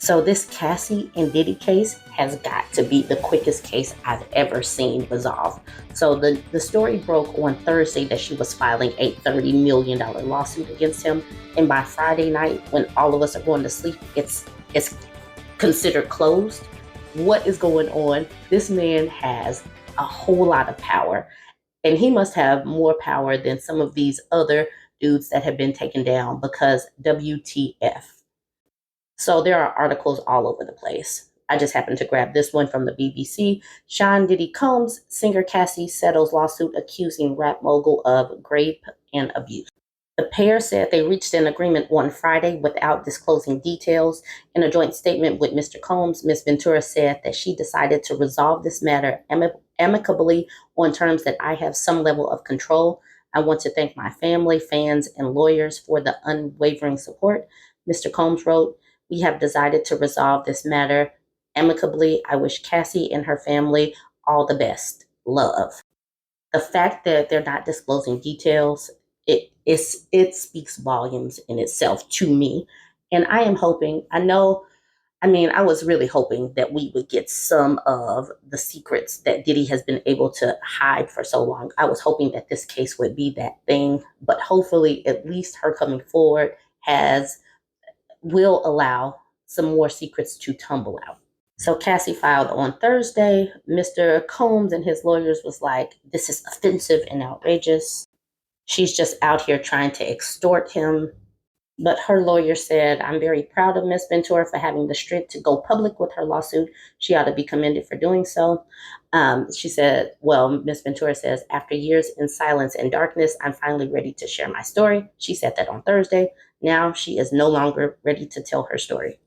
So this Cassie and Diddy case has got to be the quickest case I've ever seen resolved. So the story broke on Thursday that she was filing a $30 million lawsuit against him. And by Friday night, when all of us are going to sleep, it's considered closed. What is going on? This man has a whole lot of power. And he must have more power than some of these other dudes that have been taken down, because WTF. So there are articles all over the place. I just happened to grab this one from the BBC. Sean Diddy Combs, singer Cassie settles lawsuit accusing rap mogul of rape and abuse. The pair said they reached an agreement on Friday without disclosing details. In a joint statement with Mr. Combs, Ms. Ventura said that she decided to resolve this matter amicably on terms that I have some level of control. I want to thank my family, fans, and lawyers for the unwavering support. Mr. Combs wrote, "We have decided to resolve this matter amicably. I wish Cassie and her family all the best. Love." The fact that they're not disclosing details, it speaks volumes in itself to me. And I am hoping, I was really hoping that we would get some of the secrets that Diddy has been able to hide for so long. I was hoping that this case would be that thing, but hopefully at least her coming forward will allow some more secrets to tumble out. So Cassie filed on Thursday. Mr. Combs and his lawyers was like, "This is offensive and outrageous. She's just out here trying to extort him." But her lawyer said, "I'm very proud of Ms. Ventura for having the strength to go public with her lawsuit. She ought to be commended for doing so." She said, Ms. Ventura says, "After years in silence and darkness, I'm finally ready to share my story." She said that on Thursday. Now she is no longer ready to tell her story.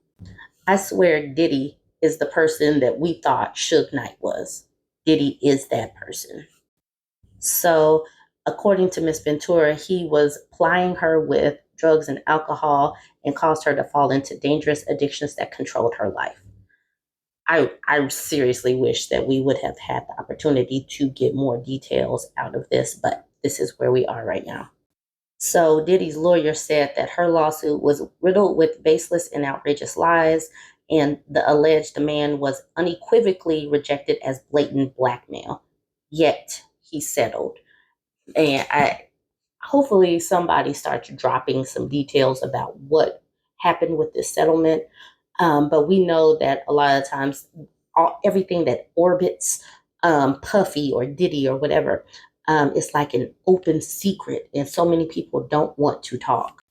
I swear Diddy is the person that we thought Suge Knight was. Diddy is that person. So according to Ms. Ventura, he was plying her with drugs and alcohol and caused her to fall into dangerous addictions that controlled her life. I seriously wish that we would have had the opportunity to get more details out of this, but this is where we are right now. So Diddy's lawyer said that her lawsuit was riddled with baseless and outrageous lies, and the alleged demand was unequivocally rejected as blatant blackmail. Yet he settled. And hopefully somebody starts dropping some details about what happened with this settlement. But we know that a lot of times everything that orbits Puffy or Diddy or whatever, it's like an open secret, and so many people don't want to talk.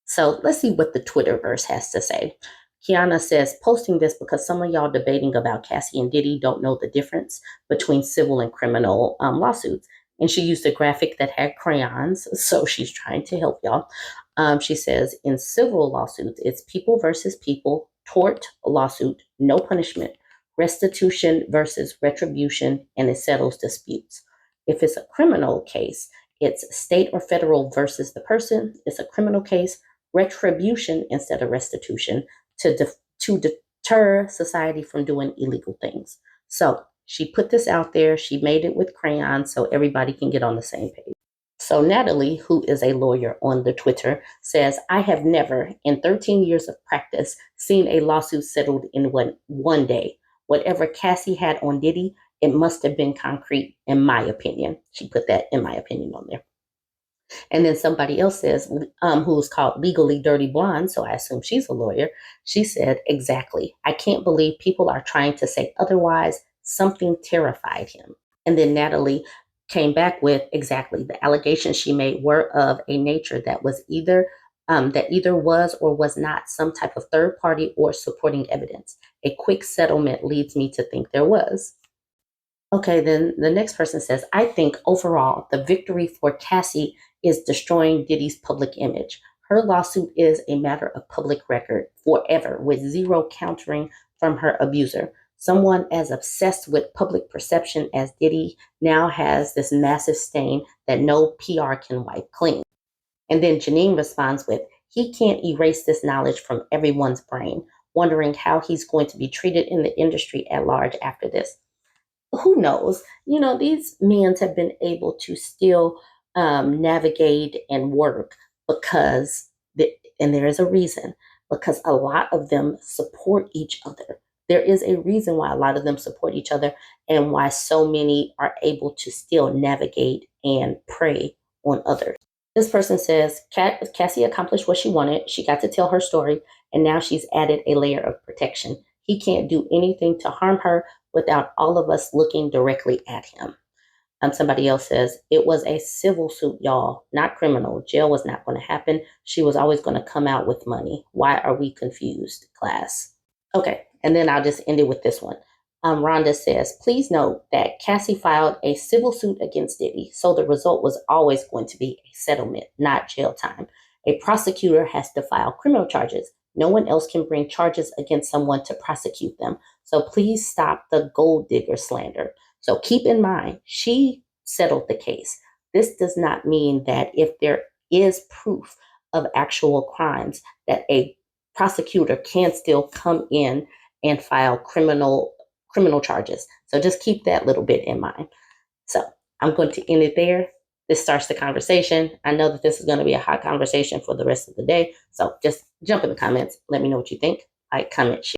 So let's see what the Twitterverse has to say. Kiana says, "Posting this because some of y'all debating about Cassie and Diddy don't know the difference between civil and criminal lawsuits." And she used a graphic that had crayons, so she's trying to help y'all. She says, "In civil lawsuits, it's people versus people, tort lawsuit, no punishment, restitution versus retribution, and it settles disputes. If it's a criminal case, it's state or federal versus the person. It's a criminal case, retribution instead of restitution to deter society from doing illegal things." So she put this out there. She made it with crayons so everybody can get on the same page. So Natalie, who is a lawyer on the Twitter, says, "I have never, in 13 years of practice, seen a lawsuit settled in one day. Whatever Cassie had on Diddy, it must have been concrete, in my opinion." She put that "in my opinion" on there. And then somebody else says, who's called Legally Dirty Blonde, so I assume she's a lawyer. She said, "Exactly. I can't believe people are trying to say otherwise. Something terrified him." And then Natalie came back with, "Exactly. The allegations she made were of a nature that either was or was not some type of third party or supporting evidence. A quick settlement leads me to think there was." Okay, then the next person says, "I think overall the victory for Cassie is destroying Diddy's public image. Her lawsuit is a matter of public record forever with zero countering from her abuser. Someone as obsessed with public perception as Diddy now has this massive stain that no PR can wipe clean." And then Janine responds with, "He can't erase this knowledge from everyone's brain, wondering how he's going to be treated in the industry at large after this." Who knows? These men have been able to still navigate and work because, and there is a reason, because a lot of them support each other. There is a reason why a lot of them support each other and why so many are able to still navigate and prey on others. This person says, Cassie accomplished what she wanted. She got to tell her story, and now she's added a layer of protection. He can't do anything to harm her without all of us looking directly at him. Somebody else says, it was a civil suit, y'all, not criminal. Jail was not going to happen. She was always going to come out with money. Why are we confused, class? Okay, and then I'll just end it with this one. Rhonda says, please note that Cassie filed a civil suit against Diddy, so the result was always going to be a settlement, not jail time. A prosecutor has to file criminal charges. No one else can bring charges against someone to prosecute them. So please stop the gold digger slander. So keep in mind, she settled the case. This does not mean that if there is proof of actual crimes, that a prosecutor can still come in and file criminal charges. So just keep that little bit in mind. So I'm going to end it there. This starts the conversation. I know that this is going to be a hot conversation for the rest of the day. So just jump in the comments. Let me know what you think. Like, comment, share.